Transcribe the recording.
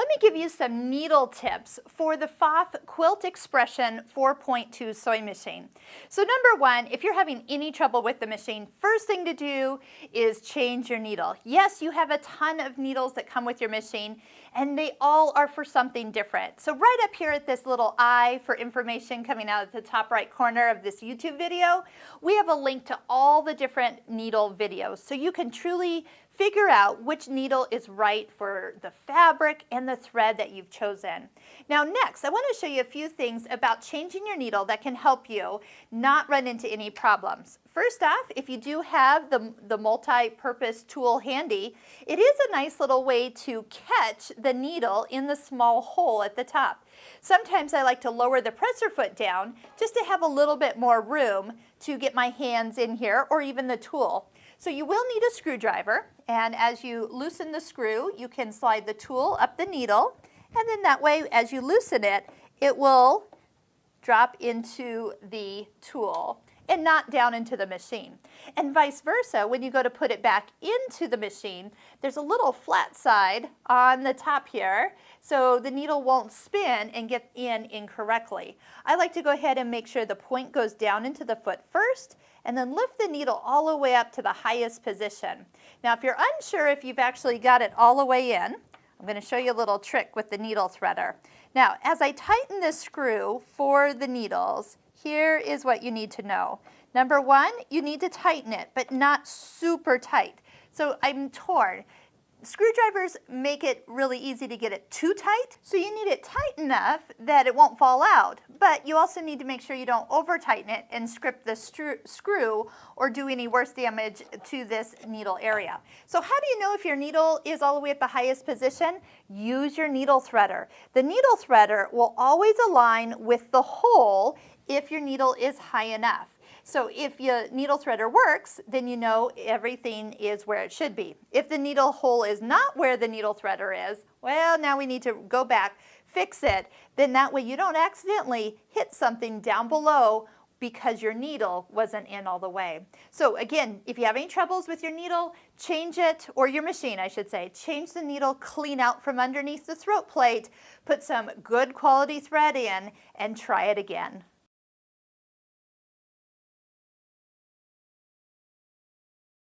me give you some needle tips for the Pfaff Quilt Expression 4.2 sewing machine. So number one, if you're having any trouble with the machine, first thing to do is change your needle. Yes, you have a ton of needles that come with your machine, and they all are for something different. So right up here at this little eye for information coming out at the top right corner of this YouTube video, we have a link to all the different needle videos, so you can truly figure out which needle is right for the fabric and the thread that you've chosen. Now next, I want to show you a few things about changing your needle that can help you not run into any problems. First off, if you do have the multi-purpose tool handy, it is a nice little way to catch the needle in the small hole at the top. Sometimes I like to lower the presser foot down just to have a little bit more room to get my hands in here, or even the tool. So you will need a screwdriver, and as you loosen the screw, you can slide the tool up the needle, and then that way, as you loosen it, it will drop into the tool and not down into the machine. And vice versa, when you go to put it back into the machine, there's a little flat side on the top here, so the needle won't spin and get in incorrectly. I like to go ahead and make sure the point goes down into the foot first, and then lift the needle all the way up to the highest position. Now if you're unsure if you've actually got it all the way in, I'm going to show you a little trick with the needle threader. Now as I tighten this screw for the needles, here is what you need to know. Number one, you need to tighten it, but not super tight. So I'm torn. Screwdrivers make it really easy to get it too tight, so you need it tight enough that it won't fall out. But you also need to make sure you don't over tighten it and script the screw or do any worse damage to this needle area. So how do you know if your needle is all the way at the highest position? Use your needle threader. The needle threader will always align with the hole if your needle is high enough. So if your needle threader works, then you know everything is where it should be. If the needle hole is not where the needle threader is, well, now we need to go back, fix it, then that way you don't accidentally hit something down below because your needle wasn't in all the way. So again, if you have any troubles with your needle, change it, or your machine I should say, change the needle clean out from underneath the throat plate, put some good quality thread in, and try it again.